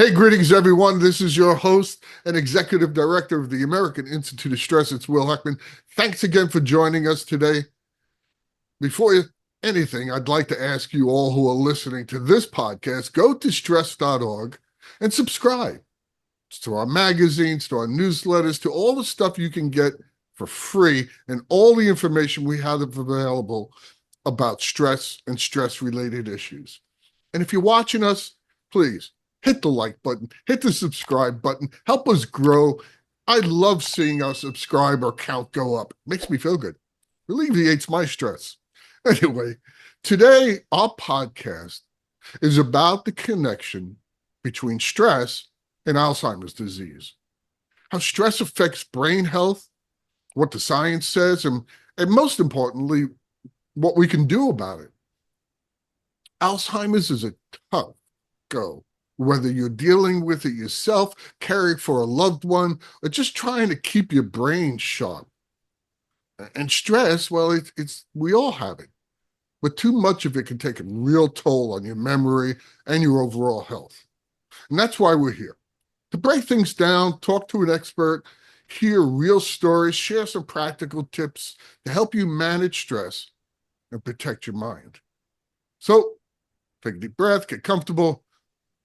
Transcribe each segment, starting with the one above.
Hey, greetings, everyone. This is your host and executive director of the American Institute of Stress. It's Will Heckman. Thanks again for joining us today. Before anything, I'd like to ask you all who are listening to this podcast, go to stress.org and subscribe to our magazines, to our newsletters, to all the stuff you can get for free and all the information we have available about stress and stress-related issues. And if you're watching us, please hit the like button, hit the subscribe button, help us grow. I love seeing our subscriber count go up. It makes me feel good. Alleviates my stress. Anyway, today our podcast is about the connection between stress and Alzheimer's disease, how stress affects brain health, what the science says, and most importantly, what we can do about it. Alzheimer's is a tough go, whether you're dealing with it yourself, caring for a loved one, or just trying to keep your brain sharp. And stress, well, it's we all have it, but too much of it can take a real toll on your memory and your overall health. And that's why we're here, to break things down, talk to an expert, hear real stories, share some practical tips to help you manage stress and protect your mind. So take a deep breath, get comfortable,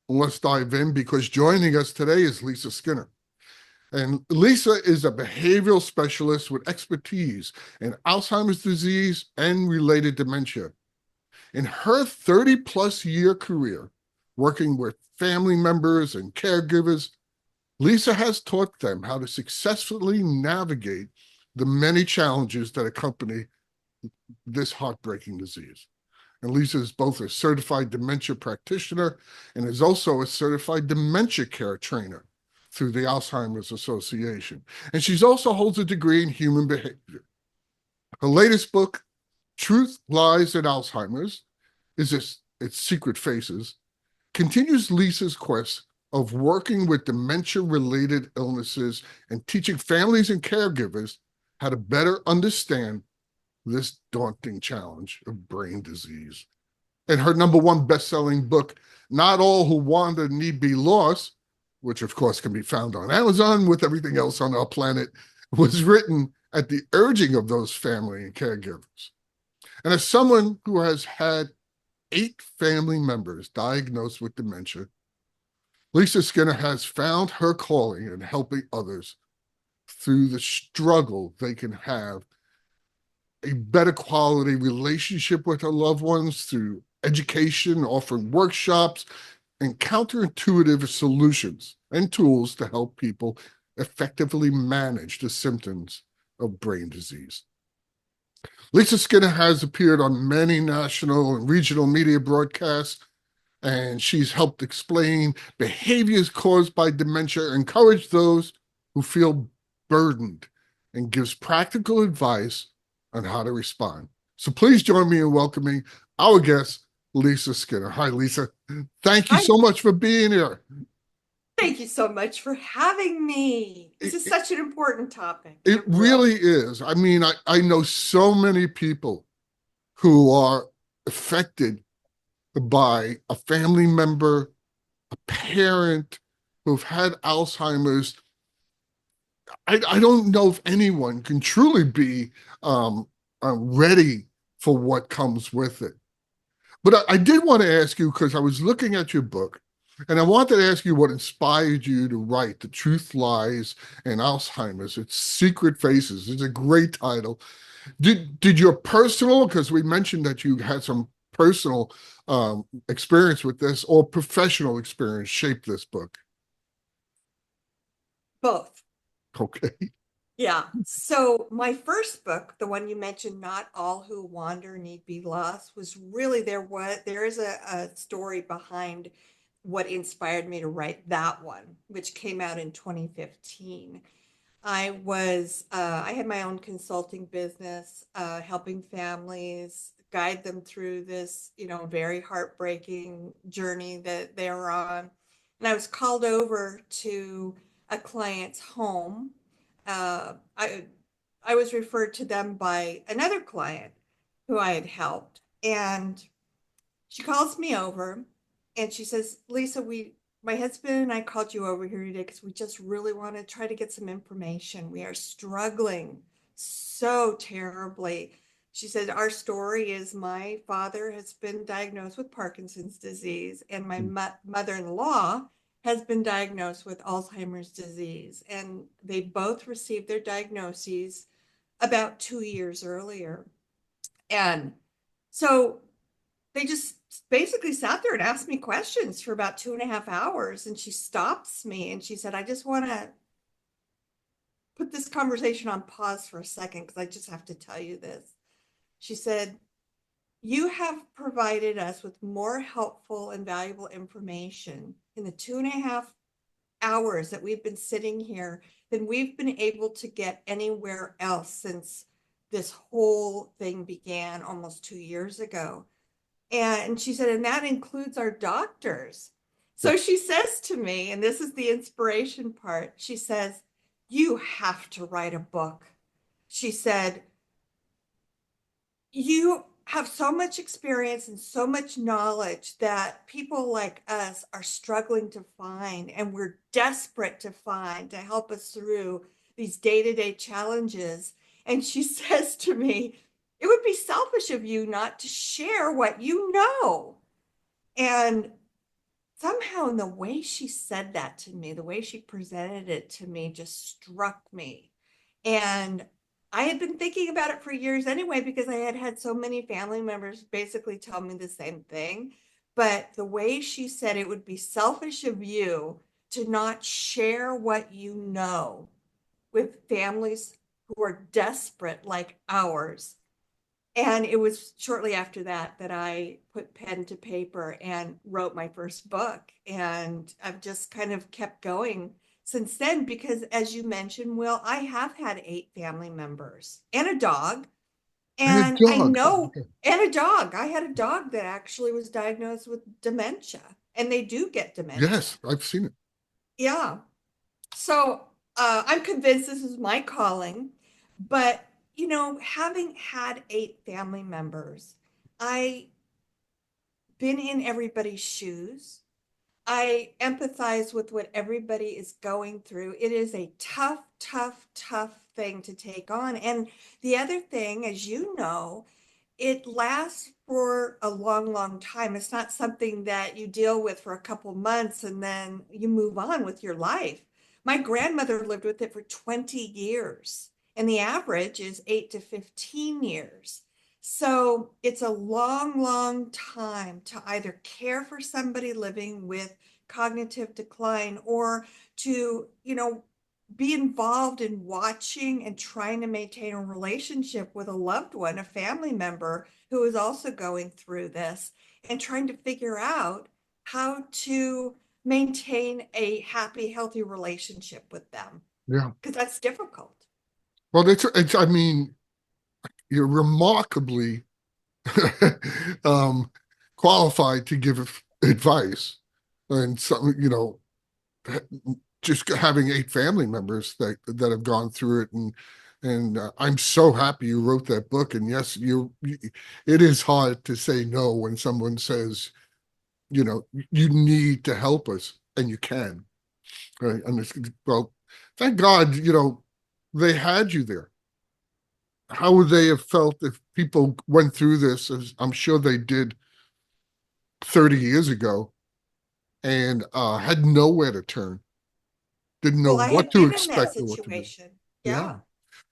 and let's dive in, because joining us today is Lisa Skinner. And Lisa is a behavioral specialist with expertise in Alzheimer's disease and related dementia. In her 30-plus year career working with family members and caregivers, Lisa has taught them how to successfully navigate the many challenges that accompany this heartbreaking disease. And Lisa is both a certified dementia practitioner and is also a certified dementia care trainer through the Alzheimer's Association. And she also holds a degree in human behavior. Her latest book, Truth, Lies, and Alzheimer's, its Secret Faces, continues Lisa's quest of working with dementia-related illnesses and teaching families and caregivers how to better understand this daunting challenge of brain disease. And her number one best-selling book, Not All Who Wander Need Be Lost, which of course can be found on Amazon with everything else on our planet, was written at the urging of those family and caregivers. And as someone who has had 8 family members diagnosed with dementia, Lisa Skinner has found her calling in helping others through the struggle they can have a better quality relationship with our loved ones through education, offering workshops, and counterintuitive solutions and tools to help people effectively manage the symptoms of brain disease. Lisa Skinner has appeared on many national and regional media broadcasts, and she's helped explain behaviors caused by dementia, encourage those who feel burdened, and gives practical advice on how to respond. So please join me in welcoming our guest, Lisa Skinner. Hi, Lisa. Thank you Hi. so much for being here. Thank you so much for having me. This is It, such an important topic. it I'm thrilled. really is. I mean, I know so many people who are affected by a family member, a parent who've had Alzheimer's. I don't know if anyone can truly be ready for what comes with it. But I did want to ask you, because I was looking at your book, and I wanted to ask you what inspired you to write The Truth, Lies, and Alzheimer's. It's Secret Faces. It's a great title. Did your personal, because we mentioned that you had some personal experience with this, or professional experience shape this book? Both. Okay. Yeah. So my first book, the one you mentioned, Not All Who Wander Need Be Lost, was really there is a story behind what inspired me to write that one, which came out in 2015. I had my own consulting business, helping families guide them through this, very heartbreaking journey that they're on. And I was called over to a client's home. Uh, I, I was referred to them by another client who I had helped. And she calls me over and she says, Lisa, my husband and I called you over here today because we just really want to try to get some information. We are struggling so terribly. She said, our story is my father has been diagnosed with Parkinson's disease, and my mother-in-law has been diagnosed with Alzheimer's disease. And they both received their diagnoses about 2 years earlier. And so they just basically sat there and asked me questions for about 2.5 hours. And she stops me and she said, I just want to put this conversation on pause for a second because I just have to tell you this. She said, you have provided us with more helpful and valuable information in the 2.5 hours that we've been sitting here than we've been able to get anywhere else since this whole thing began almost 2 years ago. And she said, and that includes our doctors. Yeah. So she says to me, and this is the inspiration part, she says, you have to write a book. She said, you have so much experience and so much knowledge that people like us are struggling to find, and we're desperate to find to help us through these day-to-day challenges. And she says to me, it would be selfish of you not to share what you know. And somehow, in the way she said that to me, the way she presented it to me just struck me. And I had been thinking about it for years anyway, because I had had so many family members basically tell me the same thing. But the way she said it would be selfish of you to not share what you know with families who are desperate like ours. And it was shortly after that that I put pen to paper and wrote my first book. And I've just kind of kept going since then because, as you mentioned, Will, I have had 8 family members and a dog. And a And I dog. know, and a dog. I had a dog that actually was diagnosed with dementia, and they do get dementia. Yes, I've seen it. Yeah. So I'm convinced this is my calling, but having had 8 family members, I been in everybody's shoes. I empathize with what everybody is going through. It is a tough, tough, tough thing to take on. And the other thing, as you know, it lasts for a long, long time. It's not something that you deal with for a couple months and then you move on with your life. My grandmother lived with it for 20 years, and the average is 8 to 15 years. So it's a long, long time to either care for somebody living with cognitive decline or to, be involved in watching and trying to maintain a relationship with a loved one, a family member who is also going through this, and trying to figure out how to maintain a happy, healthy relationship with them Yeah. because that's difficult. Well, I mean, you're remarkably um, qualified to give advice. And some, just having 8 family members that have gone through it, and I'm so happy you wrote that book. And yes, it is hard to say no when someone says, you need to help us, and you can. Right? And well, thank God, they had you there. How would they have felt if people went through this, as I'm sure they did 30 years ago, and had nowhere to turn, didn't know Well, I what had to been in that expect or what to do? situation. Yeah. Yeah.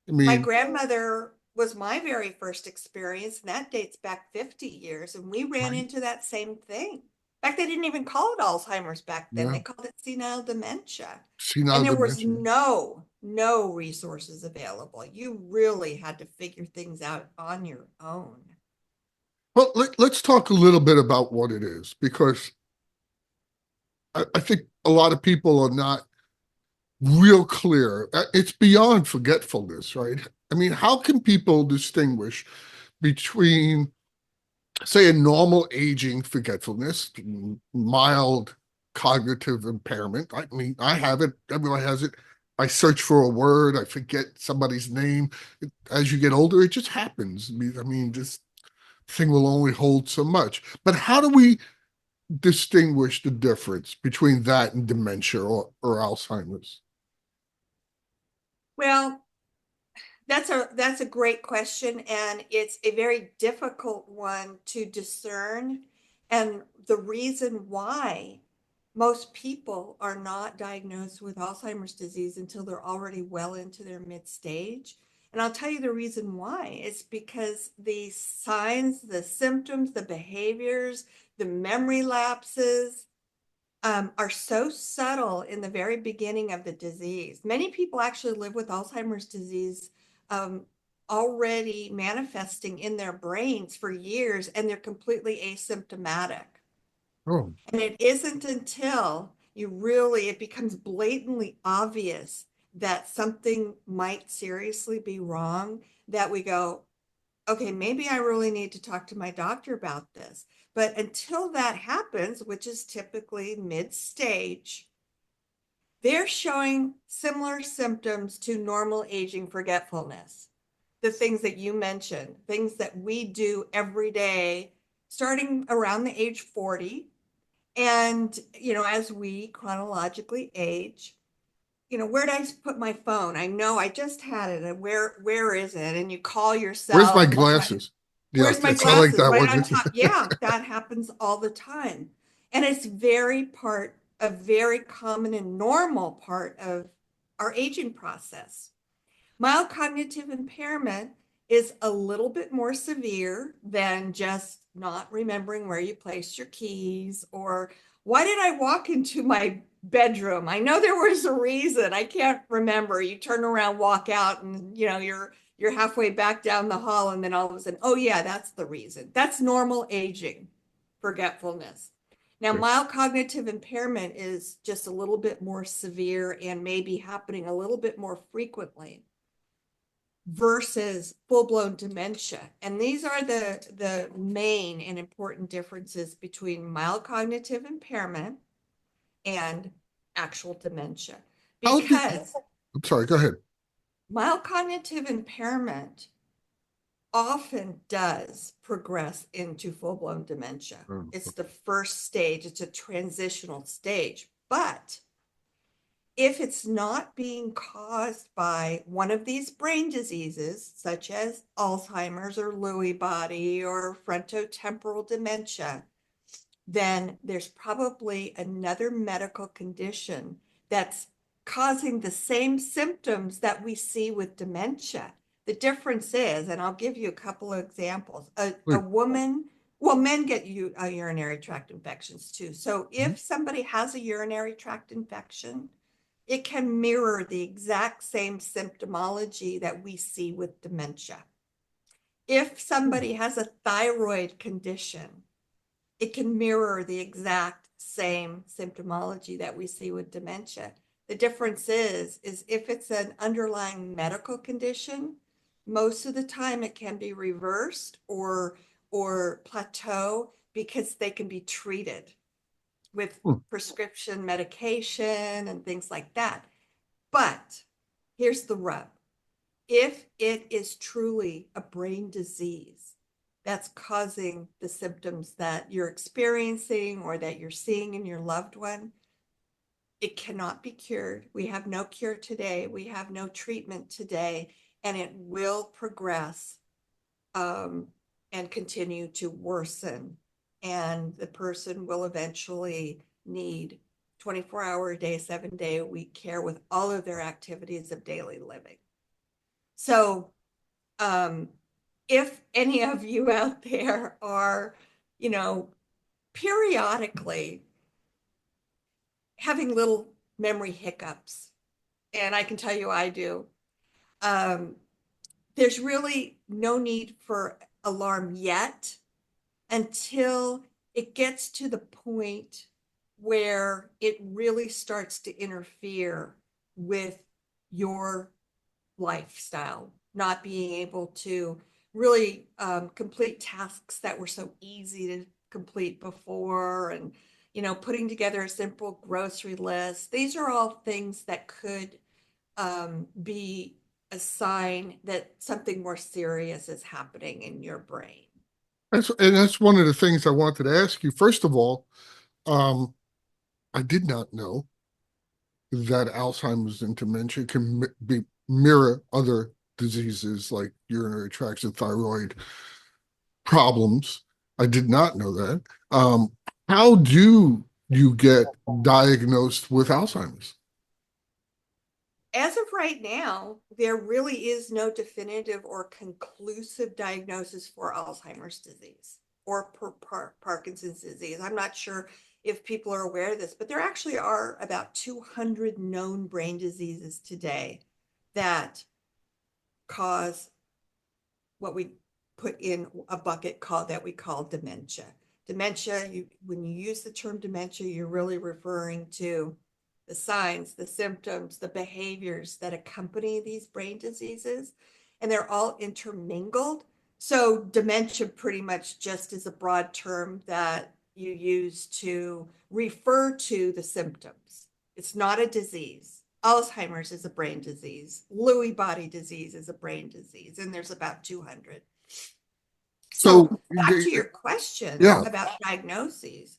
I My mean, grandmother was my very first experience, and that dates back 50 years. And we ran right. into that same thing. In fact, they didn't even call it Alzheimer's back then. Yeah. They called it senile dementia. And Senile there was dementia. no resources available. You really had to figure things out on your own. Well, let's talk a little bit about what it is, because I think a lot of people are not real clear. It's beyond forgetfulness, right? I mean, how can people distinguish between, say, a normal aging forgetfulness, mild cognitive impairment? I mean, I have it, everyone has it. I search for a word, I forget somebody's name. As you get older, it just happens. I mean, this thing will only hold so much. But how do we distinguish the difference between that and dementia or Alzheimer's? Well, that's a great question, and it's a very difficult one to discern. And the reason why most people are not diagnosed with Alzheimer's disease until they're already well into their mid stage. And I'll tell you the reason why. It's because the signs, the symptoms, the behaviors, the memory lapses, are so subtle in the very beginning of the disease. Many people actually live with Alzheimer's disease um, already manifesting in their brains for years, and they're completely asymptomatic. Oh, And it isn't until it becomes blatantly obvious that something might seriously be wrong that we go, okay, maybe I really need to talk to my doctor about this. But until that happens, which is typically mid stage, they're showing similar symptoms to normal aging forgetfulness. The things that you mentioned, things that we do every day, starting around the age 40. And, as we chronologically age, where did I put my phone? I know I just had it. And where is it? And you call where's my yourself, glasses? Yeah, where's my it's not like glasses? that Right one. on top. Yeah, that happens all the time. And it's a very common and normal part of our aging process. Mild cognitive impairment is a little bit more severe than just not remembering where you placed your keys, or why did I walk into my bedroom? I know there was a reason. I can't remember. You turn around, walk out, and you're halfway back down the hall, and then all of a sudden, oh yeah, that's the reason. That's normal aging, forgetfulness. Now, Okay. mild cognitive impairment is just a little bit more severe and maybe happening a little bit more frequently versus full-blown dementia. And these are the main and important differences between mild cognitive impairment and actual dementia. How do, Because I'm sorry, go ahead. mild cognitive impairment often does progress into full-blown dementia. It's Oh, the first stage, it's a transitional stage. But if it's not being caused by one of these brain diseases, such as Alzheimer's or Lewy body or frontotemporal dementia, then there's probably another medical condition that's causing the same symptoms that we see with dementia. The difference is, and I'll give you a couple of examples. A wait. woman, well, men get urinary tract infections too. So Mhm. if somebody has a urinary tract infection, it can mirror the exact same symptomology that we see with dementia. If somebody has a thyroid condition, it can mirror the exact same symptomology that we see with dementia. The difference is if it's an underlying medical condition, most of the time it can be reversed or plateau because they can be treated with Hmm. prescription medication and things like that. But here's the rub. If it is truly a brain disease that's causing the symptoms that you're experiencing or that you're seeing in your loved one, it cannot be cured. We have no cure today. We have no treatment today, and it will progress um, and continue to worsen. And the person will eventually need 24-hour a day, 7-day a week care with all of their activities of daily living. So, um, if any of you out there are, you know, periodically having little memory hiccups, and I can tell you I do, um, there's really no need for alarm yet until it gets to the point where it really starts to interfere with your lifestyle, not being able to really complete tasks that were so easy to complete before, and putting together a simple grocery list. These are all things that could be a sign that something more serious is happening in your brain. That's one of the things I wanted to ask you. First of all, um, I did not know that Alzheimer's and dementia can be mirror other diseases like urinary tract and thyroid problems. I did not know that. How do you get diagnosed with Alzheimer's? As of right now, there really is no definitive or conclusive diagnosis for Alzheimer's disease or Parkinson's disease. I'm not sure if people are aware of this, but there actually are about 200 known brain diseases today that cause what we put in a bucket called that we call dementia. Dementia, when you use the term dementia, you're really referring to the signs, the symptoms, the behaviors that accompany these brain diseases, and they're all intermingled. So dementia pretty much just is a broad term that you use to refer to the symptoms. It's not a disease. Alzheimer's is a brain disease. Lewy body disease is a brain disease, and there's about 200. So, So back to your question yeah, about diagnoses,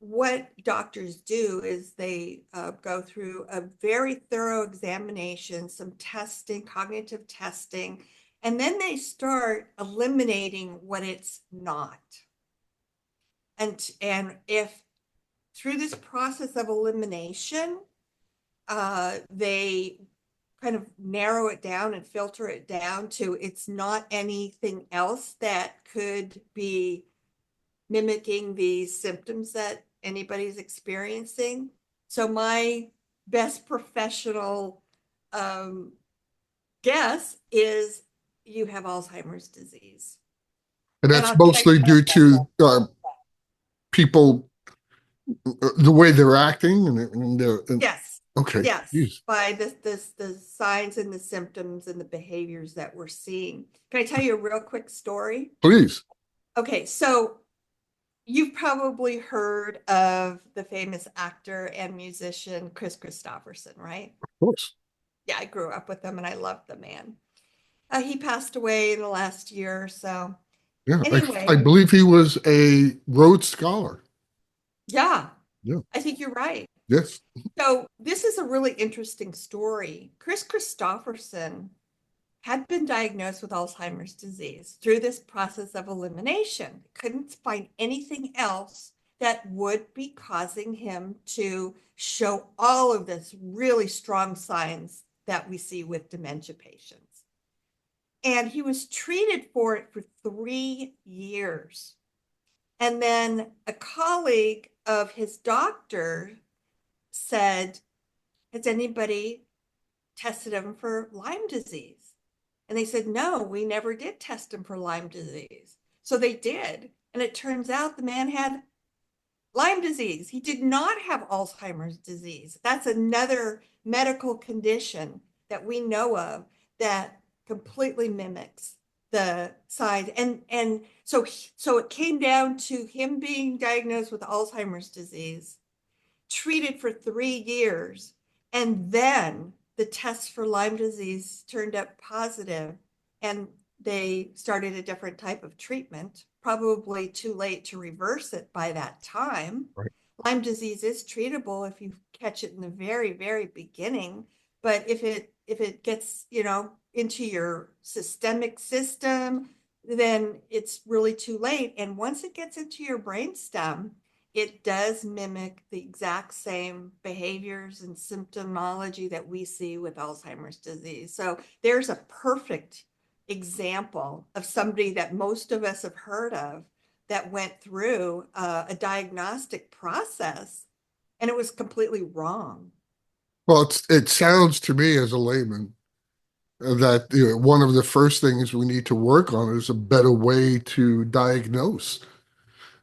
what doctors do is they go through a very thorough examination, some testing, cognitive testing, and then they start eliminating what it's not. And if through this process of elimination, they kind of narrow it down and filter it down to it's not anything else that could be mimicking these symptoms that anybody's experiencing. So my best professional guess is you have Alzheimer's disease. and And that's I'll tell you, mostly due to people, the way they're acting, yes, okay, yes, geez, by the signs and the symptoms and the behaviors that we're seeing. Can I tell you a real quick story? please, Okay, so you've probably heard of the famous actor and musician Chris Christopherson, right? of course, Yeah, I grew up with him and I loved the man. He passed away in the last year or so. yeah. I Anyway, believe he was a Rhodes Scholar. yeah, Yeah, I think you're right. yes, So this is a really interesting story. Chris Christopherson had been diagnosed with Alzheimer's disease through this process of elimination. Couldn't find anything else that would be causing him to show all of this really strong signs that we see with dementia patients. And he was treated for it for 3 years. And then a colleague of his doctor said, has anybody tested him for Lyme disease? And they said, no, we never did test him for Lyme disease. So they did. And it turns out the man had Lyme disease. He did not have Alzheimer's disease. That's another medical condition that we know of that completely mimics the side. And so it came down to him being diagnosed with Alzheimer's disease, treated for 3 years, and then the tests for Lyme disease turned up positive, and they started a different type of treatment, probably too late to reverse it by that time. right. Lyme disease is treatable if you catch it in the very, very beginning, but if it gets, into your systemic system, then it's really too late. And once it gets into your brainstem, it does mimic the exact same behaviors and symptomology that we see with Alzheimer's disease. So there's a perfect example of somebody that most of us have heard of that went through a diagnostic process and it was completely wrong. Well, it sounds to me as a layman that one of the first things we need to work on is a better way to diagnose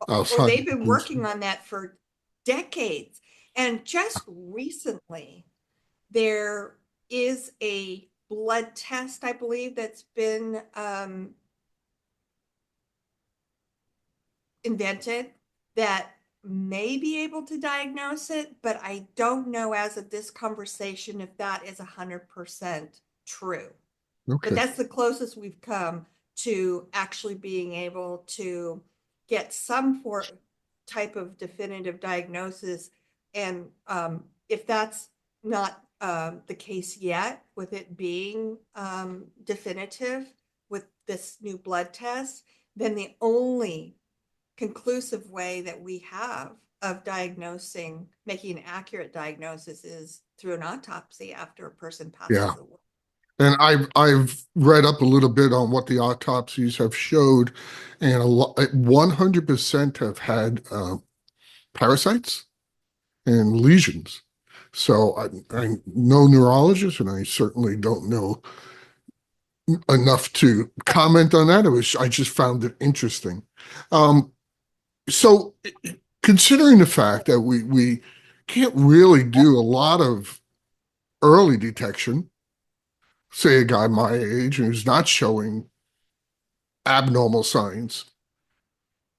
Oh, they've Alzheimer's been disease. working on that for decades. And just recently, there is a blood test, I believe, that's been invented that may be able to diagnose it, but I don't know as of this conversation if that is 100% true. But Okay. that's the closest we've come to actually being able to get type of definitive diagnosis. And if that's not the case yet, with it being definitive with this new blood test, then the only conclusive way that we have of diagnosing, making an accurate diagnosis, is through an autopsy after a person Yeah. passes away. And I've read up a little bit on what the autopsies have showed, and 100% have had parasites and lesions. So I'm no neurologist, and I certainly don't know enough to comment on that. I just found it interesting. Um, so considering the fact that we can't really do a lot of early detection, say a guy my age who's not showing abnormal signs,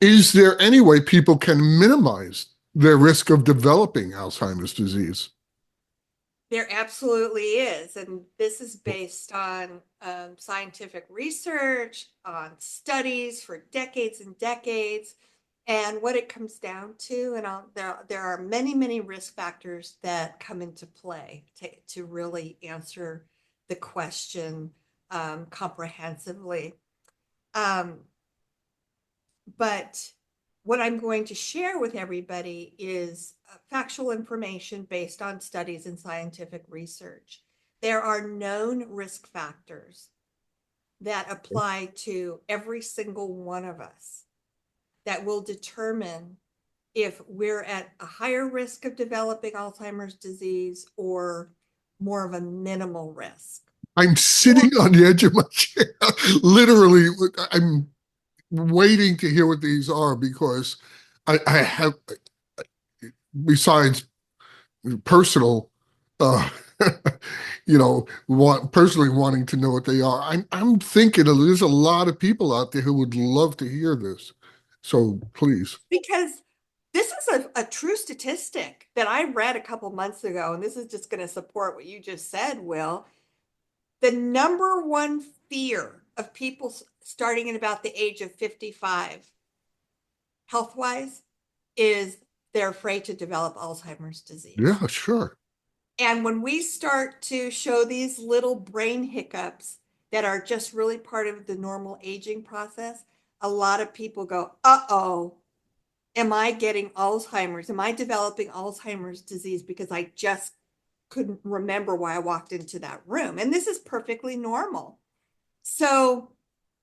is there any way people can minimize their risk of developing Alzheimer's disease? There absolutely is. And this is based on scientific research, on studies for decades and decades. And what it comes down to, and there are many, many risk factors that come into play to really answer the question comprehensively. Um, but what I'm going to share with everybody is factual information based on studies and scientific research. There are known risk factors that apply to every single one of us that will determine if we're at a higher risk of developing Alzheimer's disease or more of a minimal risk. I'm sitting on the edge of my chair. Literally, I'm waiting to hear what these are because I have, besides personal, uh, personally wanting to know what they are. I'm thinking there's a lot of people out there who would love to hear this. So please. Because this is a true statistic that I read a couple months ago, and this is just going to support what you just said, Will. The number one fear of people starting at about the age of 55, health wise, is they're afraid to develop Alzheimer's disease. Yeah, sure. And when we start to show these little brain hiccups that are just really part of the normal aging process, a lot of people go, uh-oh, am I getting Alzheimer's? Am I developing Alzheimer's disease because I just couldn't remember why I walked into that room? And this is perfectly normal. So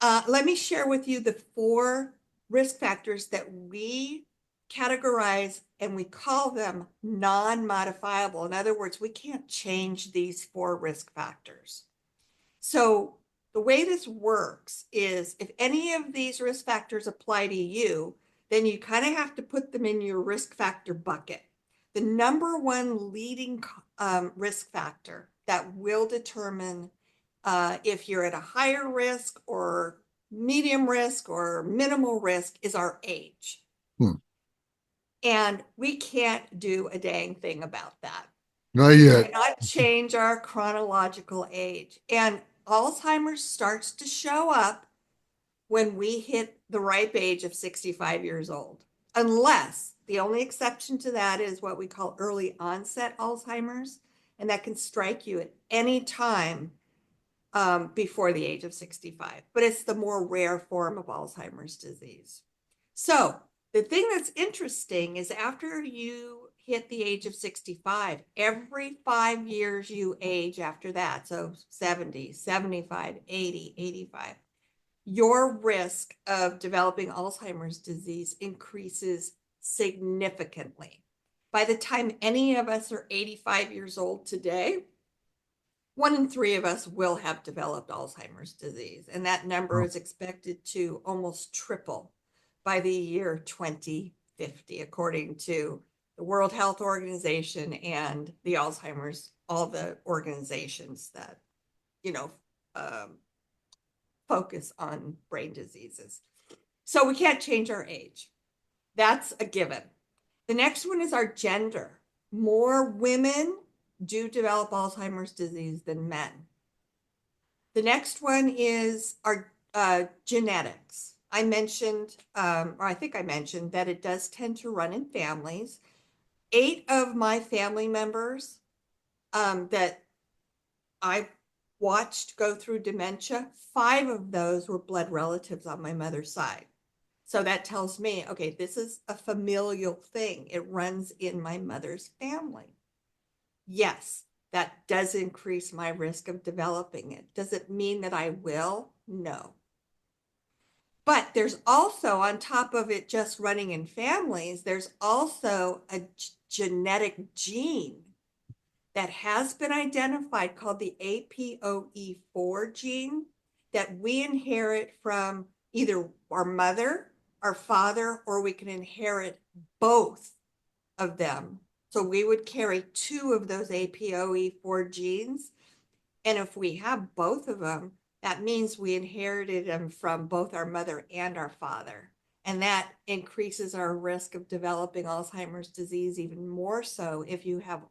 let me share with you the 4 risk factors that we categorize, and we call them non-modifiable. In other words, we can't change these 4 risk factors. So the way this works is if any of these risk factors apply to you, then you kind of have to put them in your risk factor bucket. The number one leading risk factor that will determine if you're at a higher risk or medium risk or minimal risk is our age. Hmm. And we can't do a dang thing about that. Not We yet. cannot change our chronological age. And Alzheimer's starts to show up when we hit the ripe age of 65 years old, unless the only exception to that is what we call early onset Alzheimer's, and that can strike you at any time before the age of 65, but it's the more rare form of Alzheimer's disease. So the thing that's interesting is after you hit the age of 65, every 5 years you age after that, so 70, 75, 80, 85, your risk of developing Alzheimer's disease increases significantly. By the time any of us are 85 years old today, 1 in 3 of us will have developed Alzheimer's disease, and that number Oh, is expected to almost triple by the year 2050, according to the World Health Organization and the Alzheimer's, all the organizations that, you know, um, focus on brain diseases. So we can't change our age. That's a given. The next one is our gender. More women do develop Alzheimer's disease than men. The next one is Genetics. I mentioned, or I think I mentioned that it does tend to run in families. 8 of my family members that I watched go through dementia, 5 of those were blood relatives on my mother's side. So that tells me, okay, this is a familial thing. It runs in my mother's family. Yes, that does increase my risk of developing it. Does it mean that I will? No. But there's also, on top of it just running in families, there's also a genetic gene that has been identified called the APOE4 gene that we inherit from either our mother, our father, or we can inherit both of them. So we would carry 2 of those APOE4 genes. And if we have both of them, that means we inherited them from both our mother and our father. And that increases our risk of developing Alzheimer's disease even more so if you have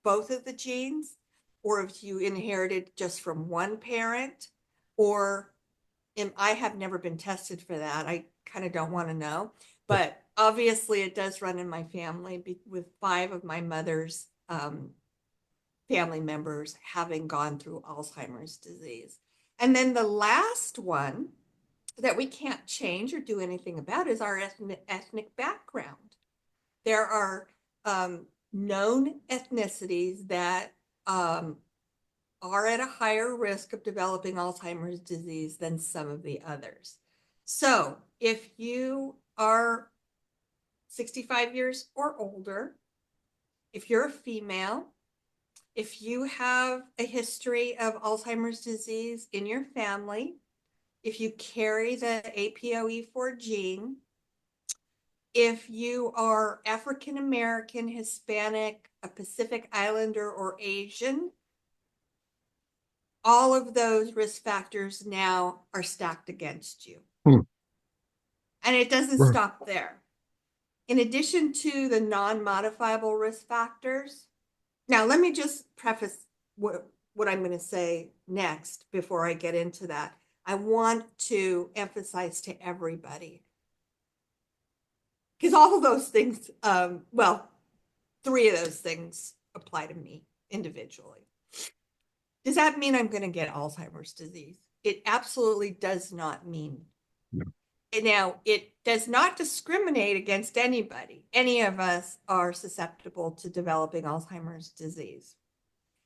both of the genes, or if you inherited just from one parent, or I have never been tested for that. I kind of don't want to know, but obviously it does run in my family with 5 of my mother's family members having gone through Alzheimer's disease. And then the last one that we can't change or do anything about is our ethnic background. There are known ethnicities that are at a higher risk of developing Alzheimer's disease than some of the others. So if you are 65 years or older, if you're a female, if you have a history of Alzheimer's disease in your family, if you carry the APOE4 gene, if you are African American, Hispanic, a Pacific Islander, or Asian, all of those risk factors now are stacked against you. Hmm. And it doesn't Right. stop there. In addition to the non-modifiable risk factors, now let me just preface what I'm going to say next before I get into that. I want to emphasize to everybody, because all of those things, well, 3 of those things apply to me individually. Does that mean I'm going to get Alzheimer's disease? It absolutely does not mean. No. Now, it does not discriminate against anybody. Any of us are susceptible to developing Alzheimer's disease.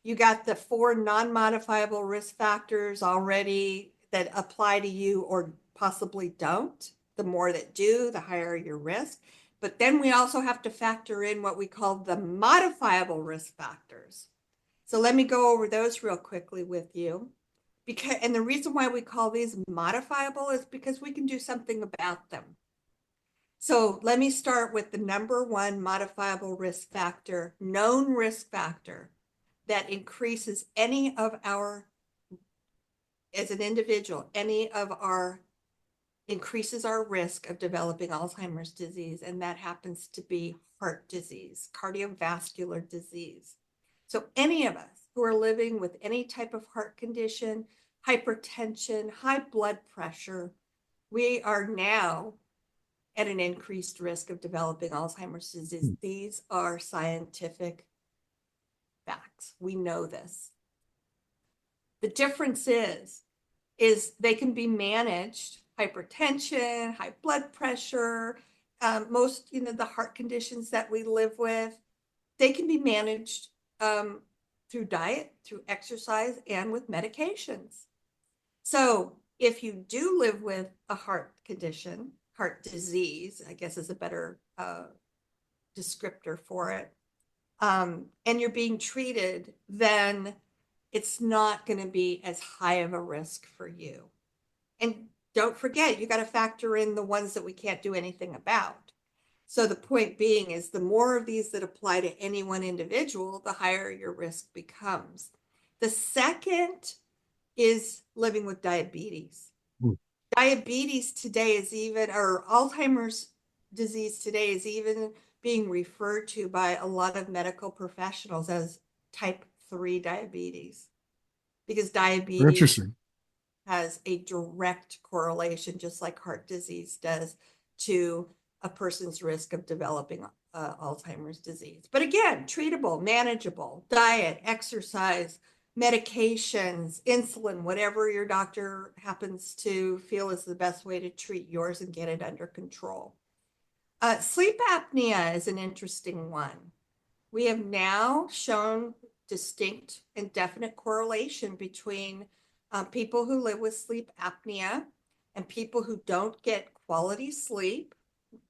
You got the 4 non-modifiable risk factors already that apply to you or possibly don't. The more that do, the higher your risk. But then we also have to factor in what we call the modifiable risk factors. So let me go over those real quickly with you. And the reason why we call these modifiable is because we can do something about them. So let me start with the number 1 modifiable risk factor, known risk factor that increases any of our, as an individual, increases our risk of developing Alzheimer's disease, and that happens to be heart disease, cardiovascular disease. So any of us who are living with any type of heart condition, hypertension, high blood pressure, we are now at an increased risk of developing Alzheimer's disease. Hmm. These are scientific facts. We know this. The difference is they can be managed. Hypertension, high blood pressure, most, the heart conditions that we live with, they can be managed through diet, through exercise, and with medications. So if you do live with a heart condition, heart disease, I guess is a better descriptor for it, and you're being treated, then it's not going to be as high of a risk for you. And don't forget, you got to factor in the ones that we can't do anything about. So the point being is the more of these that apply to any one individual, the higher your risk becomes. The second is living with diabetes. Hmm. Diabetes today is even, or Alzheimer's disease today is even being referred to by a lot of medical professionals as type 3 diabetes, because diabetes Interesting. has a direct correlation, just like heart disease does, to a person's risk of developing Alzheimer's disease. But again, treatable, manageable, diet, exercise, medications, insulin, whatever your doctor happens to feel is the best way to treat yours and get it under control. Sleep apnea is an interesting one. We have now shown distinct and definite correlation between people who live with sleep apnea and people who don't get quality sleep,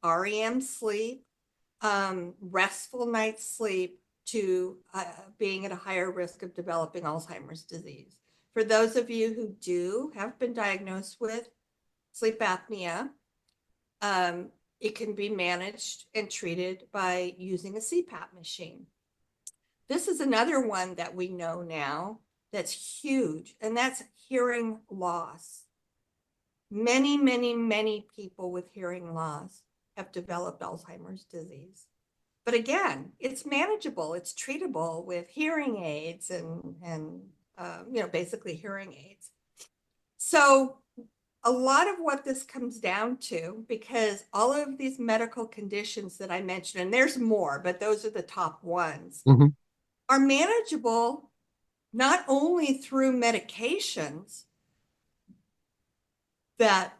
REM sleep, restful night's sleep, to being at a higher risk of developing Alzheimer's disease. For those of you who do have been diagnosed with sleep apnea, it can be managed and treated by using a CPAP machine. This is another one that we know now that's huge, and that's hearing loss. Many, many, many people with hearing loss have developed Alzheimer's disease. But again, it's manageable, it's treatable with hearing aids and basically hearing aids. So a lot of what this comes down to, because all of these medical conditions that I mentioned, and there's more, but those are the top ones, Mhm. are manageable not only through medications that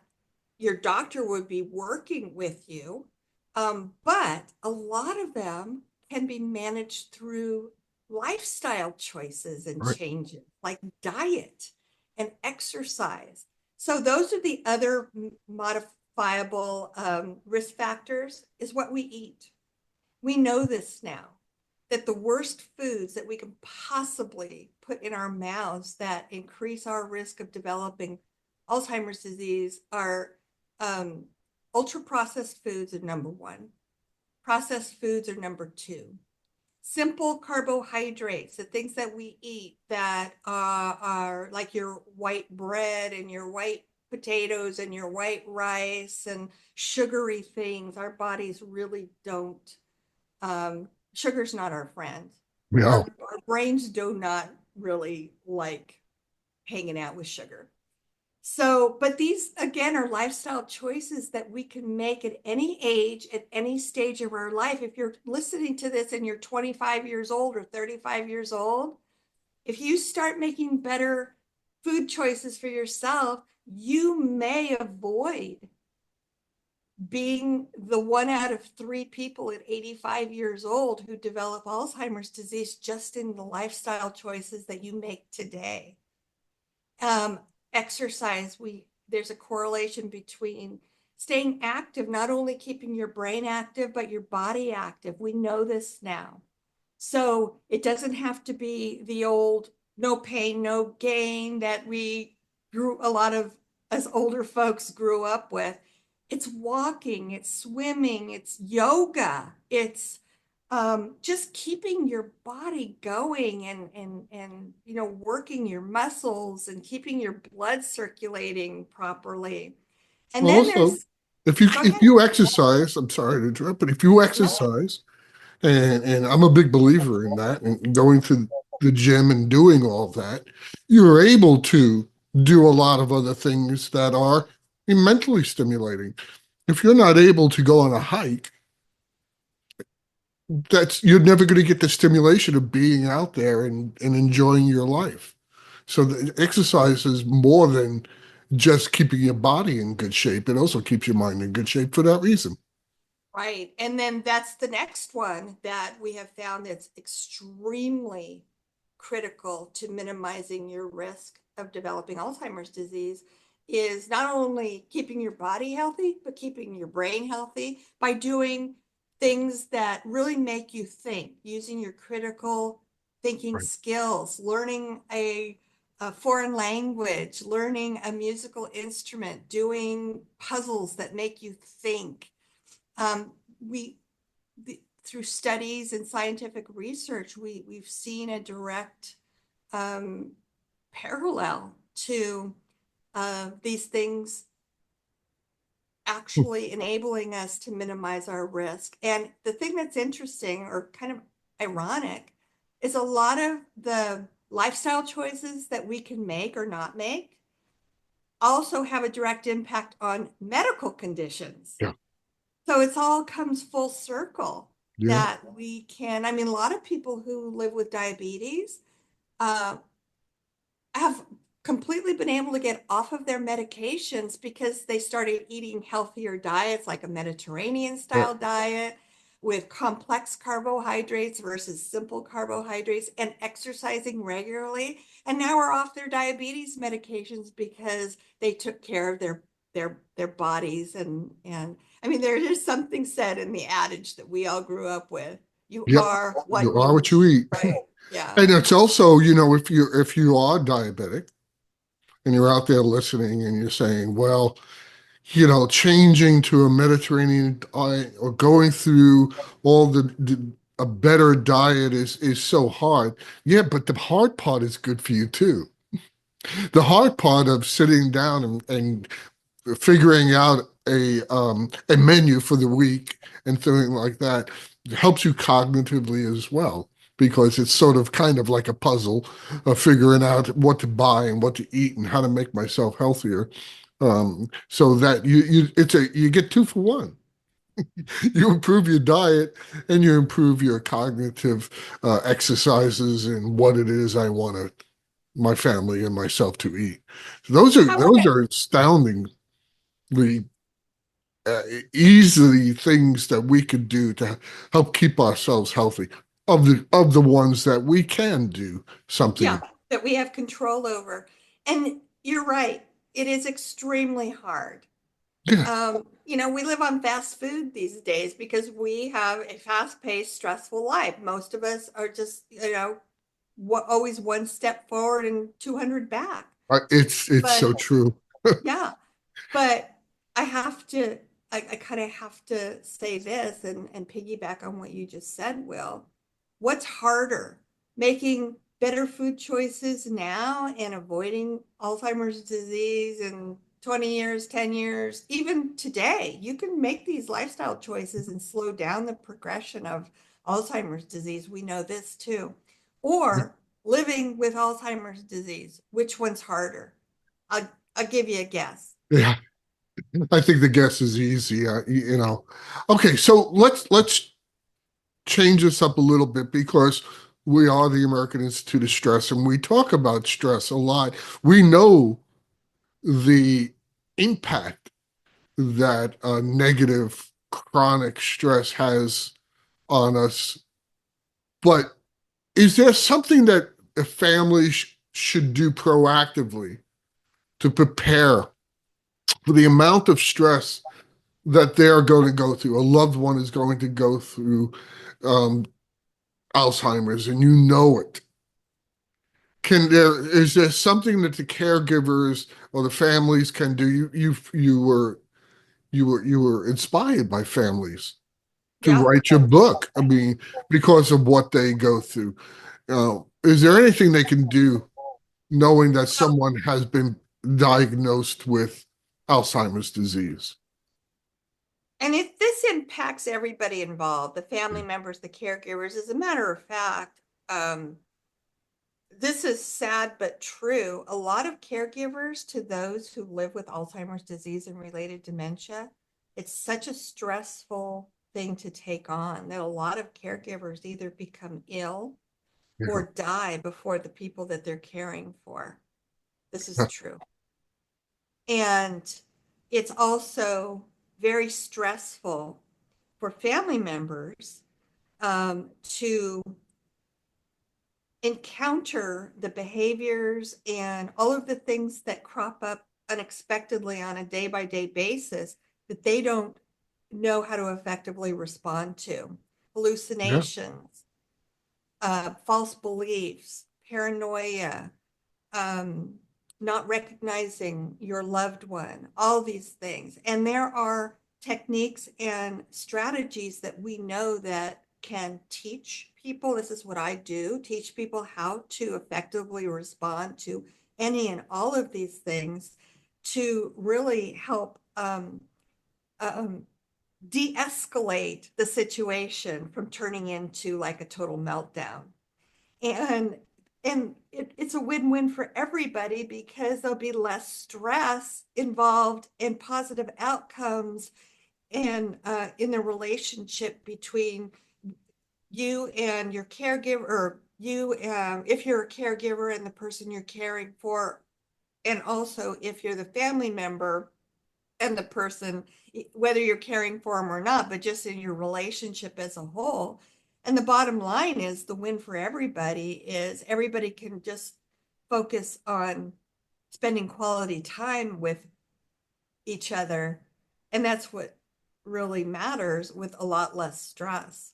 your doctor would be working with you, but a lot of them can be managed through lifestyle choices and Right. changes, like diet and exercise. So those are the other modifiable risk factors, is what we eat. We know this now, that the worst foods that we can possibly put in our mouths that increase our risk of developing Alzheimer's disease are ultra processed foods are number one. Processed foods are number two. Simple carbohydrates, the things that we eat that are like your white bread and your white potatoes and your white rice and sugary things, our bodies really don't. Sugar's not our friend. Yeah. Our brains do not really like hanging out with sugar. So, but these again are lifestyle choices that we can make at any age, at any stage of our life. If you're listening to this and you're 25 years old or 35 years old, if you start making better food choices for yourself, you may avoid being the one out of three people at 85 years old who develop Alzheimer's disease just in the lifestyle choices that you make today. Um, Exercise, there's a correlation between staying active, not only keeping your brain active, but your body active. We know this now. So it doesn't have to be the old no pain, no gain that a lot of us older folks grew up with. It's walking, it's swimming, it's yoga, it's just keeping your body going and working your muscles and keeping your blood circulating properly. And Well, then also, there's go if ahead. you exercise, I'm sorry to interrupt, but if you No. exercise, and I'm a big believer in that, and going to the gym and doing all that, you're able to do a lot of other things that are mentally stimulating. If you're not able to go on a hike, that's you're never going to get the stimulation of being out there and enjoying your life. So the exercise is more than just keeping your body in good shape. It also keeps your mind in good shape for that reason. Right. And then that's the next one that we have found that's extremely critical to minimizing your risk of developing Alzheimer's disease is not only keeping your body healthy, but keeping your brain healthy by doing things that really make you think, using your critical thinking Right. skills, learning a foreign language, learning a musical instrument, doing puzzles that make you think. um, we Through studies and scientific research, we've seen a direct um, parallel to these things actually enabling us to minimize our risk. And the thing that's interesting or kind of ironic is a lot of the lifestyle choices that we can make or not make also have a direct impact on medical conditions. Yeah. So it's all comes full circle Yeah. that we can, I mean, a lot of people who live with diabetes uh, have completely been able to get off of their medications because they started eating healthier diets, like a Mediterranean Yeah. style diet with complex carbohydrates versus simple carbohydrates, and exercising regularly. And now we're off their diabetes medications because they took care of their bodies. And I mean, there is something said in the adage that we all grew up with. You Yep. are You what are you what you eat, eat. right? Yeah. And it's also, if you are diabetic and you're out there listening and you're saying, well, changing to a Mediterranean diet or going through all a better diet is so hard. Yeah, but the hard part is good for you too. The hard part of sitting down and figuring out a menu for the week and something like that helps you cognitively as well, because it's sort of kind of like a puzzle of figuring out what to buy and what to eat and how to make myself healthier. So that you get two for one. You improve your diet and you improve your cognitive exercises and what it is I want my family and myself to eat. How Those are astoundingly uh, easily things that we could do to help keep ourselves healthy, of the ones that we can do something Yeah, about. that we have control over. And you're right, it is extremely hard. Yeah, We live on fast food these days because we have a fast-paced, stressful life. Most of us are just, always one step forward and 200 back. it's But so true. yeah, but I have to, I kind of have to say this and piggyback on what you just said, Will. What's harder, making better food choices now and avoiding Alzheimer's disease in 20 years, 10 years, even today? You can make these lifestyle choices and slow down the progression of Alzheimer's disease. We know this too. Or living with Alzheimer's disease. Which one's harder? I'll give you a guess. Yeah, I think the guess is easy. Okay, so let's change this up a little bit, because we are the American Institute of Stress and we talk about stress a lot. We know the impact that negative chronic stress has on us. But is there something that a family should do proactively to prepare for the amount of stress that they're going to go through? A loved one is going to go through um, Alzheimer's, and you know it. Is there something that the caregivers or the families can do? You were inspired by families to Yeah. write your book. I mean, because of what they go through. Is there anything they can do knowing that someone has been diagnosed with Alzheimer's disease? And this impacts everybody involved, the family members, the caregivers. As a matter of fact, this is sad but true. A lot of caregivers to those who live with Alzheimer's disease and related dementia, it's such a stressful thing to take on that a lot of caregivers either become ill Yeah. or die before the people that they're caring for. This is true. And it's also very stressful for family members to encounter the behaviors and all of the things that crop up unexpectedly on a day by day basis that they don't know how to effectively respond to. Yeah. Hallucinations, false beliefs, paranoia, um, not recognizing your loved one, all these things. And there are techniques and strategies that we know that can teach people. This is what I do, teach people how to effectively respond to any and all of these things to really help um, de-escalate the situation from turning into like a total meltdown. And And it's a win-win for everybody because there'll be less stress involved and positive outcomes and in the relationship between you and your caregiver, or you, if you're a caregiver and the person you're caring for, and also if you're the family member and the person, whether you're caring for them or not, but just in your relationship as a whole. And the bottom line is the win for everybody is everybody can just focus on spending quality time with each other. And that's what really matters, with a lot less stress.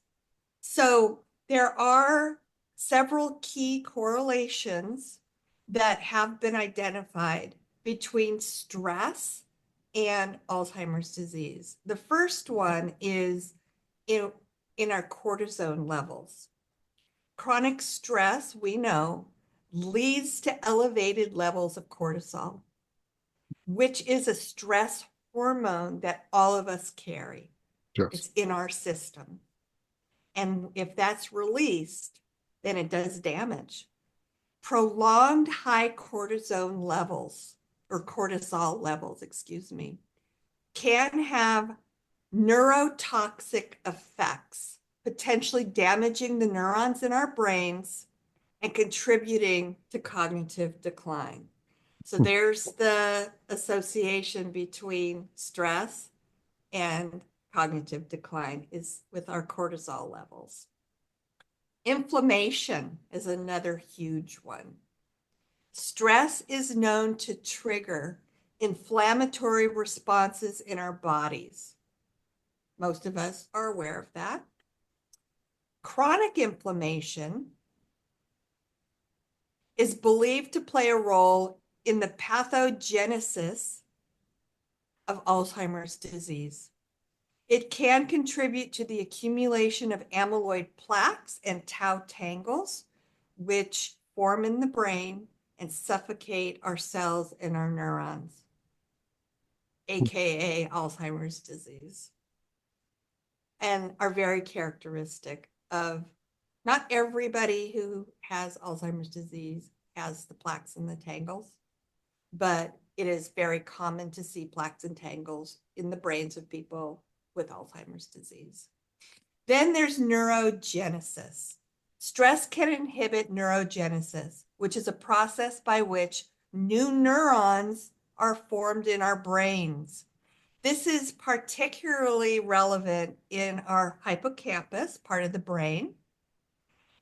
So there are several key correlations that have been identified between stress and Alzheimer's disease. The first one is in, in our cortisone levels. Chronic stress, we know, leads to elevated levels of cortisol, which is a stress hormone that all of us carry. Yes. It's in our system. And if that's released, then it does damage. Prolonged high cortisone levels, or cortisol levels, excuse me, can have neurotoxic effects, potentially damaging the neurons in our brains and contributing to cognitive decline. So there's the association between stress and cognitive decline is with our cortisol levels. Inflammation is another huge one. Stress is known to trigger inflammatory responses in our bodies. Most of us are aware of that. Chronic inflammation is believed to play a role in the pathogenesis of Alzheimer's disease. It can contribute to the accumulation of amyloid plaques and tau tangles, which form in the brain and suffocate our cells and our neurons, aka Alzheimer's disease, and are very characteristic of not everybody who has Alzheimer's disease has the plaques and the tangles, but it is very common to see plaques and tangles in the brains of people with Alzheimer's disease. Then there's neurogenesis. Stress can inhibit neurogenesis, which is a process by which new neurons are formed in our brains. This is particularly relevant in our hippocampus, part of the brain,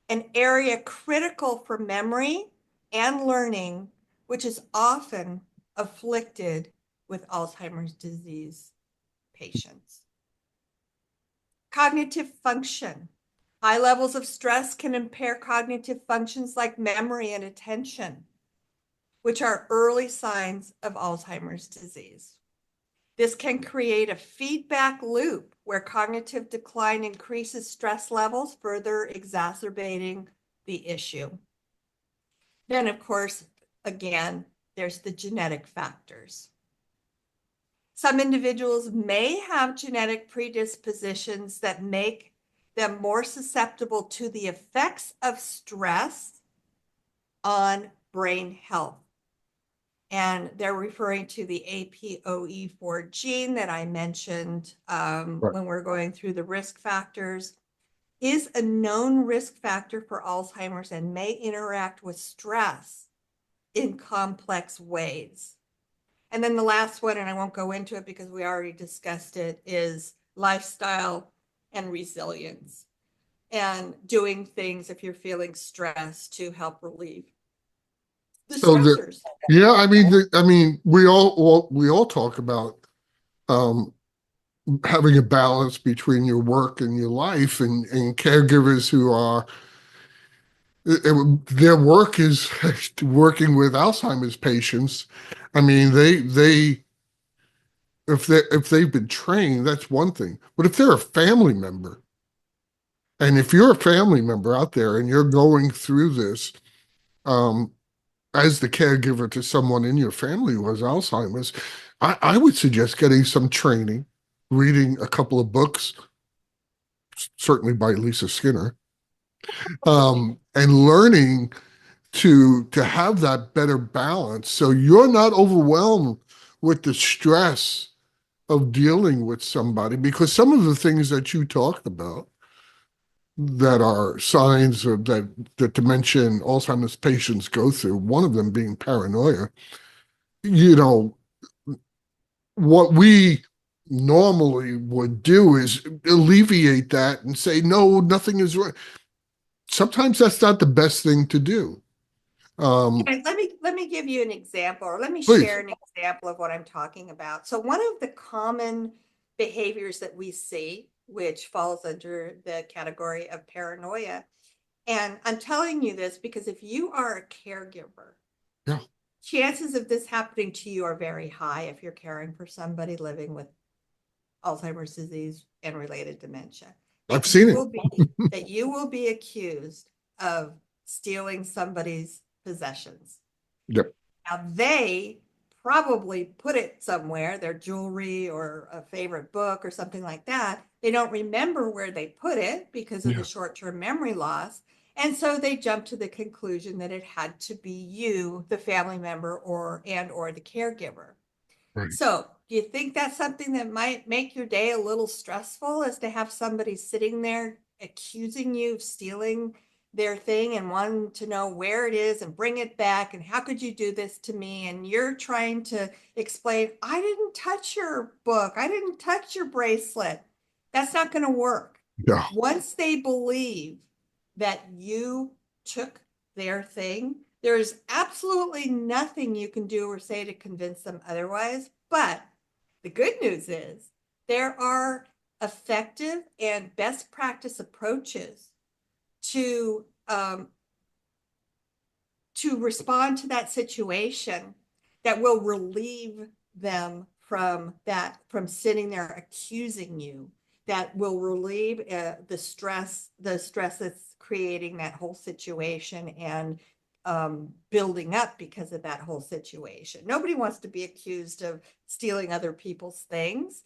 an area critical for memory and learning, which is often afflicted with Alzheimer's disease patients. Cognitive function. High levels of stress can impair cognitive functions like memory and attention, which are early signs of Alzheimer's disease. This can create a feedback loop where cognitive decline increases stress levels, further exacerbating the issue. Then, of course, again, there's the genetic factors. Some individuals may have genetic predispositions that make them more susceptible to the effects of stress on brain health. And they're referring to the APOE4 gene that I mentioned Right. when we're going through the risk factors, is a known risk factor for Alzheimer's and may interact with stress in complex ways. And then the last one, and I won't go into it because we already discussed it, is lifestyle and resilience, and doing things if you're feeling stressed to help relieve the So stressors. yeah, I mean, we all talk about um, having a balance between your work and your life, and caregivers who are their work is working with Alzheimer's patients. I mean, they if they've been trained, that's one thing. But if they're a family member, and if you're a family member out there and you're going through this, um, as the caregiver to someone in your family who has Alzheimer's, I would suggest getting some training, reading a couple of books, certainly by Lisa Skinner, and learning to have that better balance so you're not overwhelmed with the stress of dealing with somebody, because some of the things that you talked about that are signs of that dementia and Alzheimer's patients go through, one of them being paranoia, you know, what we normally would do is alleviate that and say, no, nothing is right. Sometimes that's not the best thing to do. Um, Okay, let me give you an example, or let me please. share an example of what I'm talking about. So one of the common behaviors that we see, which falls under the category of paranoia, and I'm telling you this because if you are a caregiver, Yeah, chances of this happening to you are very high if you're caring for somebody living with Alzheimer's disease and related dementia, I've that seen you it. will be that you will be accused of stealing somebody's possessions. Yep. Now they probably put it somewhere, their jewelry or a favorite book or something like that. They don't remember where they put it because of the Yeah. short-term memory loss. And so they jump to the conclusion that it had to be you, the family member, or the caregiver. Right. So, do you think that's something that might make your day a little stressful, is to have somebody sitting there accusing you of stealing their thing and wanting to know where it is and bring it back? And how could you do this to me? And you're trying to explain, I didn't touch your book, I didn't touch your bracelet. That's not going to work. Yeah. Once they believe that you took their thing, there's absolutely nothing you can do or say to convince them otherwise. But the good news is there are effective and best practice approaches to to respond to that situation that will relieve them from sitting there accusing you, that will relieve the stress that's creating that whole situation and building up because of that whole situation. Nobody wants to be accused of stealing other people's things.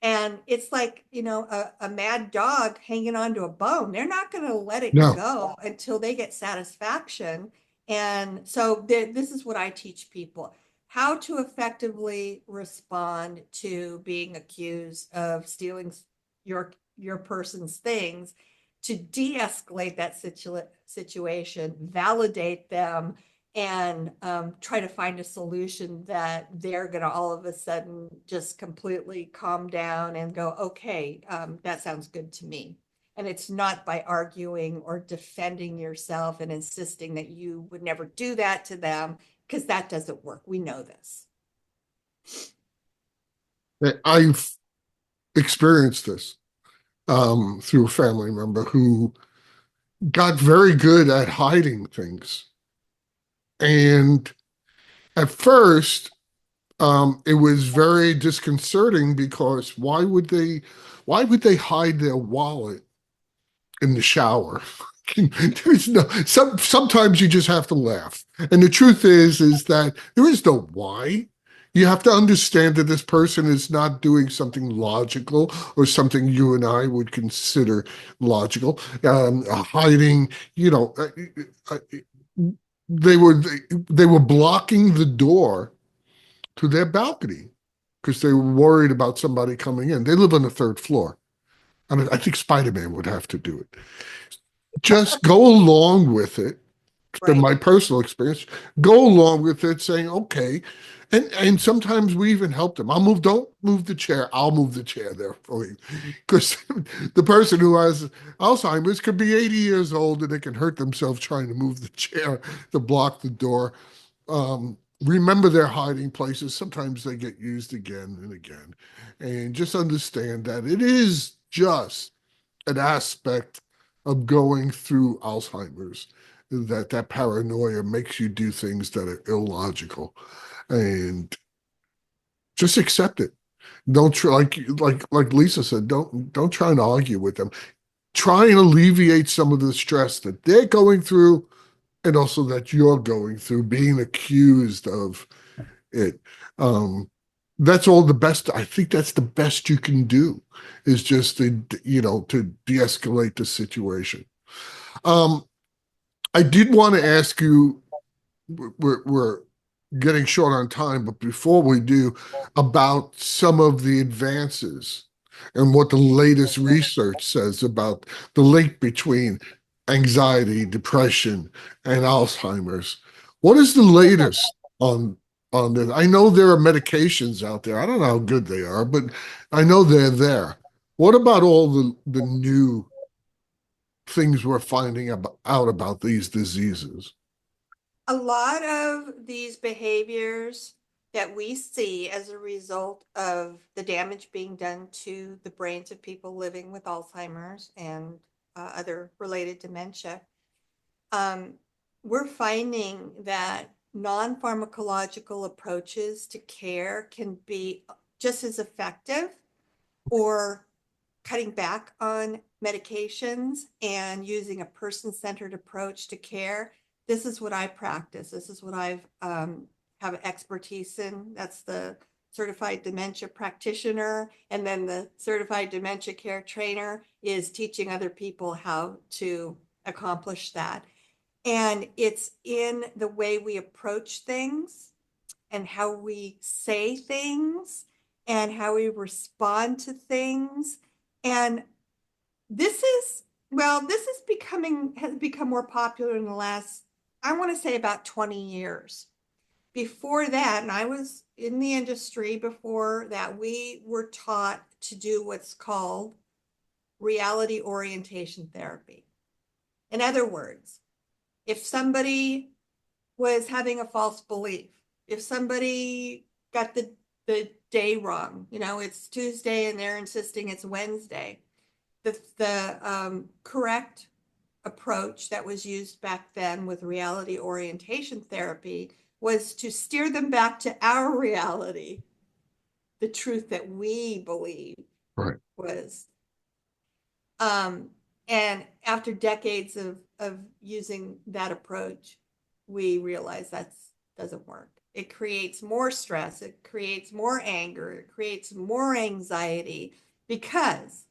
And it's like, a mad dog hanging onto a bone. They're not going to let it No. go until they get satisfaction. And so this is what I teach people: how to effectively respond to being accused of stealing your person's things, to de-escalate that situation, validate them, and try to find a solution that they're going to all of a sudden just completely calm down and go, okay, that sounds good to me. And it's not by arguing or defending yourself and insisting that you would never do that to them, because that doesn't work. We know this. I've experienced this through a family member who got very good at hiding things. And at first, it was very disconcerting because why would they hide their wallet in the shower? There's no sometimes you just have to laugh. And the truth is that there is no why. You have to understand that this person is not doing something logical or something you and I would consider logical. Hiding, you know, uh, they were they were blocking the door to their balcony because they were worried about somebody coming in. They live on the third floor. I mean, I think Spider-Man would have to do it. Just go along with it. In Right. my personal experience, go along with it, saying, okay. And sometimes we even help them. Don't move the chair. I'll move the chair there for you. Because the person who has Alzheimer's could be 80 years old and they can hurt themselves trying to move the chair to block the door. Remember their hiding places. Sometimes they get used again and again. And just understand that it is just an aspect of going through Alzheimer's, that paranoia makes you do things that are illogical, and just accept it. Don't try, like Lisa said, don't try and argue with them. Try and alleviate some of the stress that they're going through and also that you're going through, being accused of it. Um, that's all the best. I think that's the best you can do, is just to de-escalate the situation. Um, I did want to ask you, we're getting short on time, but before we do, about some of the advances and what the latest research says about the link between anxiety, depression, and Alzheimer's. What is the latest on this? I know there are medications out there. I don't know how good they are, but I know they're there. What about all the new things we're finding out about these diseases? A lot of these behaviors that we see as a result of the damage being done to the brains of people living with Alzheimer's and other related dementia, um, we're finding that non-pharmacological approaches to care can be just as effective, or cutting back on medications and using a person-centered approach to care. This is what I practice. This is what I've have expertise in. That's the Certified Dementia Practitioner. And then the Certified Dementia Care Trainer is teaching other people how to accomplish that. And it's in the way we approach things and how we say things and how we respond to things. And this is, well, this is has become more popular in the last, I want to say about 20 years. Before that, and I was in the industry before that, we were taught to do what's called reality orientation therapy. In other words, if somebody was having a false belief, if somebody got the day wrong, it's Tuesday and they're insisting it's Wednesday, the correct approach that was used back then with reality orientation therapy was to steer them back to our reality, the truth that we believe Right. was. Um, and after decades of using that approach, we realize that doesn't work. It creates more stress, it creates more anger, it creates more anxiety because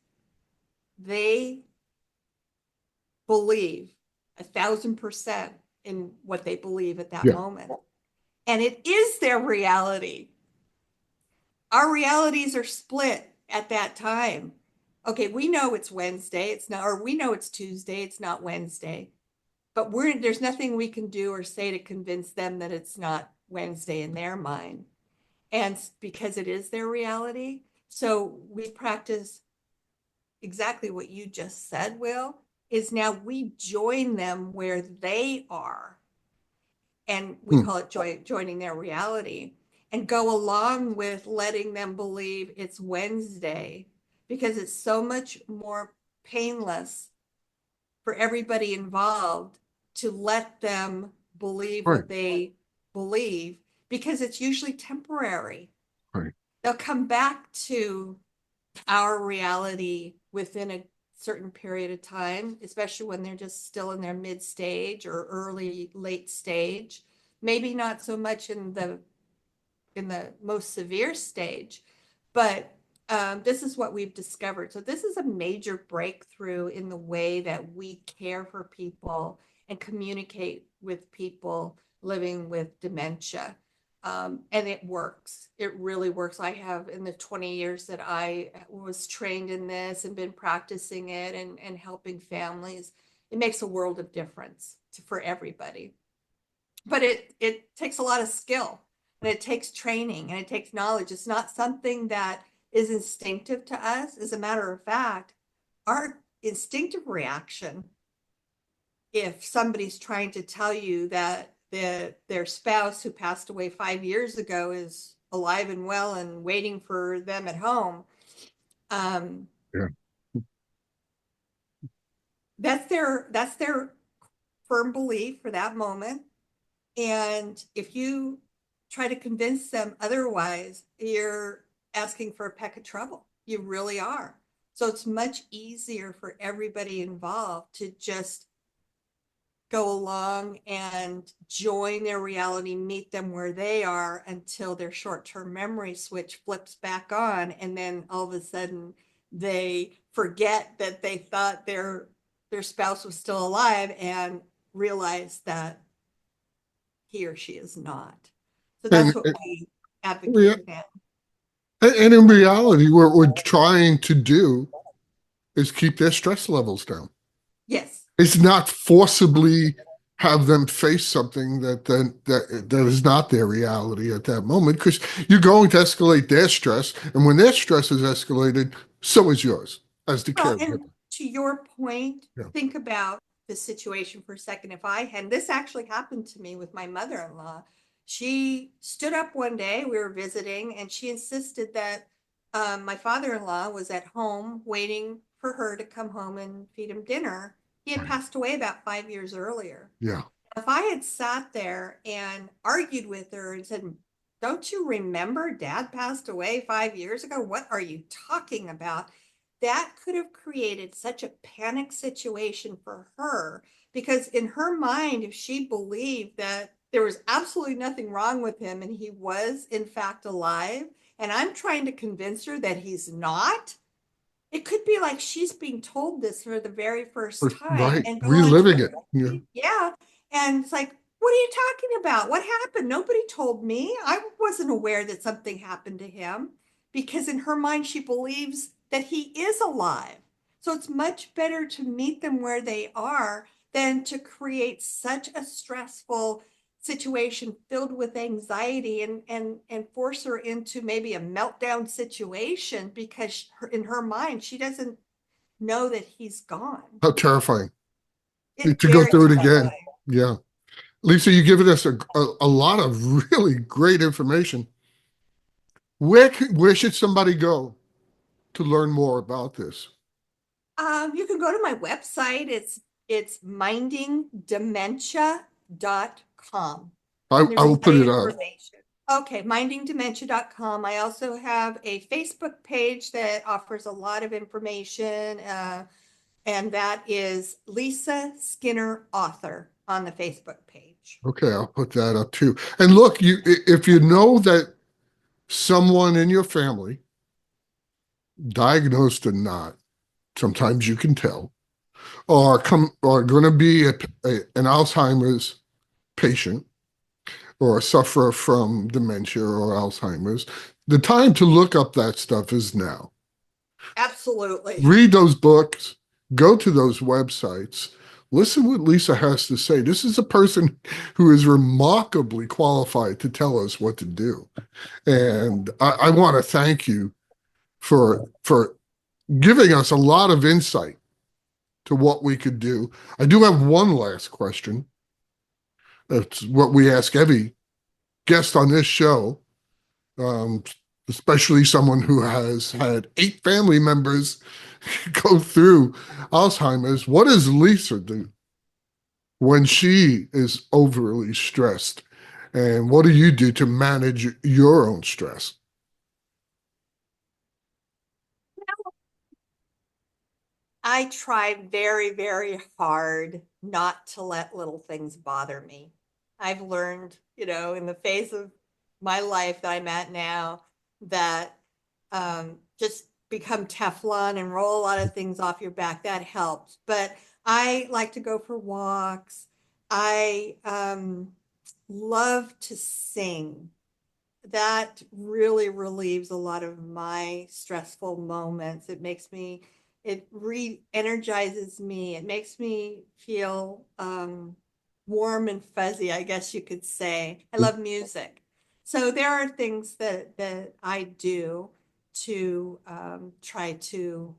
they believe 1,000% in what they believe at that Yeah. moment. And it is their reality. Our realities are split at that time. Okay, we know it's Wednesday, it's not, or we know it's Tuesday, it's not Wednesday. But there's nothing we can do or say to convince them that it's not Wednesday in their mind. And because it is their reality. So we practice exactly what you just said, Will, is now we join them where they are. And we Hmm. call it joining their reality, and go along with letting them believe it's Wednesday because it's so much more painless for everybody involved to let them believe Right. what they believe, because it's usually temporary. Right. They'll come back to our reality within a certain period of time, especially when they're just still in their mid stage or early late stage. Maybe not so much in the most severe stage, but this is what we've discovered. So this is a major breakthrough in the way that we care for people and communicate with people living with dementia. And it works. It really works. I have, in the 20 years that I was trained in this and been practicing it and helping families, it makes a world of difference for everybody. But it takes a lot of skill, and it takes training, and it takes knowledge. It's not something that is instinctive to us. As a matter of fact, our instinctive reaction, if somebody's trying to tell you that their spouse who passed away 5 years ago is alive and well and waiting for them at home, um, Yeah. that's their firm belief for that moment. And if you try to convince them otherwise, you're asking for a peck of trouble. You really are. So it's much easier for everybody involved to just go along and join their reality, meet them where they are until their short-term memory switch flips back on. And then all of a sudden they forget that they thought their spouse was still alive, and realize that he or she is not. So And, that's what we yeah, advocate now. and in reality, what we're trying to do is keep their stress levels down. Yes. It's not forcibly have them face something that is not their reality at that moment, because you're going to escalate their stress, and when their stress is escalated, so is yours as the Well, caregiver. and to your point, Yeah, think about the situation for a second. If I had, this actually happened to me with my mother-in-law. She stood up one day, we were visiting, and she insisted that my father-in-law was at home waiting for her to come home and feed him dinner. He had right. passed away about 5 years earlier. Yeah, If I had sat there and argued with her and said, "Don't you remember dad passed away 5 years ago? What are you talking about?" That could have created such a panic situation for her, because in her mind, if she believed that there was absolutely nothing wrong with him and he was in fact alive, and I'm trying to convince her that he's not, it could be like she's being told this for the very first time right. and go on to Reliving it. Yeah. yeah. And it's like, what are you talking about? What happened? Nobody told me. I wasn't aware that something happened to him, because in her mind, she believes that he is alive. So it's much better to meet them where they are than to create such a stressful situation filled with anxiety, and force her into maybe a meltdown situation, because in her mind she doesn't know that he's gone. How terrifying. It's To go very through it again. terrifying. Yeah. Lisa, you've given us a lot of really great information. Where should somebody go to learn more about this? You can go to my website. It's mindingdementia.com. And I there's will a lot put of it up. information. Okay, mindingdementia.com. I also have a Facebook page that offers a lot of information, and that is Lisa Skinner Author on the Facebook page. Okay, I'll put that up too. And look, if you know that someone in your family, diagnosed or not, sometimes you can tell, are going to be an Alzheimer's patient or a sufferer from dementia or Alzheimer's, the time to look up that stuff is now. Absolutely. Read those books, go to those websites, listen what Lisa has to say. This is a person who is remarkably qualified to tell us what to do. And I want to thank you for giving us a lot of insight to what we could do. I do have one last question. That's what we ask every guest on this show, um, especially someone who has had 8 family members go through Alzheimer's. What does Lisa do when she is overly stressed? And what do you do to manage your own stress? I try very, very hard not to let little things bother me. I've learned, in the phase of my life that I'm at now, that just become Teflon and roll a lot of things off your back. That helps. But I like to go for walks. I love to sing. That really relieves a lot of my stressful moments. It re-energizes me. It makes me feel warm and fuzzy, I guess you could say. I love music. So there are things that I do to try to,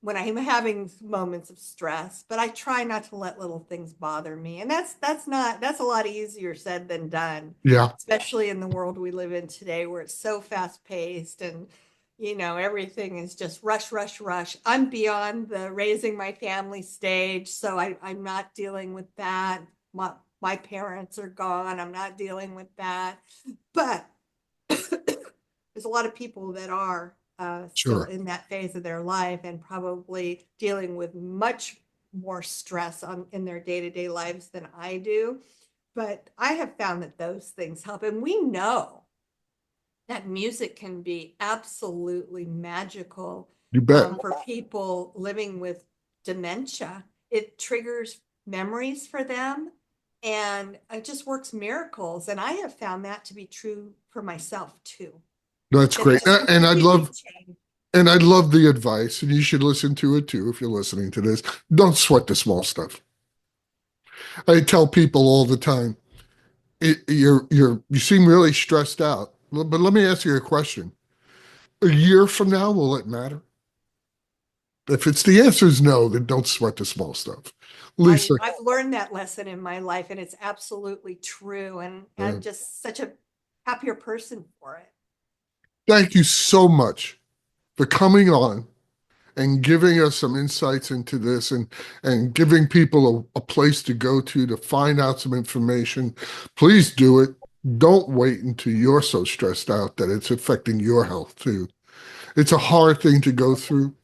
when I'm having moments of stress, but I try not to let little things bother me. And that's a lot easier said than done, Yeah, especially in the world we live in today, where it's so fast paced, and everything is just rush, rush, rush. I'm beyond the raising my family stage, so I'm not dealing with that. My parents are gone. I'm not dealing with that. But there's a lot of people that are still sure. in that phase of their life, and probably dealing with much more stress in their day-to-day lives than I do. But I have found that those things help. And we know that music can be absolutely magical You bet. for people living with dementia. It triggers memories for them. and it just works miracles. And I have found that to be true for myself too, That's that it great. just completely changed. And I'd love the advice, and you should listen to it too if you're listening to this. Don't sweat the small stuff. I tell people all the time, you seem really stressed out. But let me ask you a question. A year from now, will it matter? If it's the answer is no, then don't sweat the small stuff. Lisa, I've learned that lesson in my life, and it's absolutely true. And uh, I'm just such a happier person for it. thank you so much for coming on and giving us some insights into this and giving people a place to go to find out some information. Please do it. Don't wait until you're so stressed out that it's affecting your health too. It's a hard thing to go through,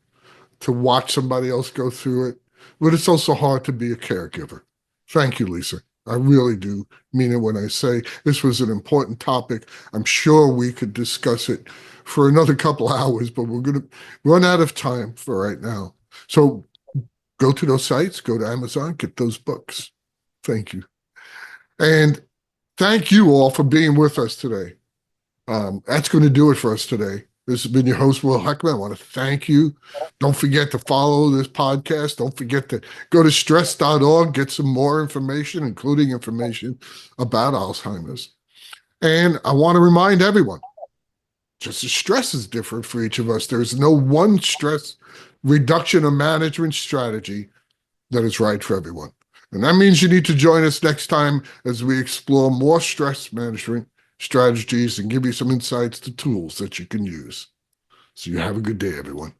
to watch somebody else go through it, but it's also hard to be a caregiver. Thank you, Lisa. I really do mean it when I say this was an important topic. I'm sure we could discuss it for another couple hours, but we're going to run out of time for right now. So go to those sites, go to Amazon, get those books. Thank you. And thank you all for being with us today. That's going to do it for us today. This has been your host, Will Heckman. I want to thank you. Don't forget to follow this podcast. Don't forget to go to stress.org, get some more information, including information about Alzheimer's. And I want to remind everyone, just as stress is different for each of us, there's no one stress reduction or management strategy that is right for everyone. And that means you need to join us next time as we explore more stress management strategies and give you some insights to tools that you can use. So you have a good day, everyone.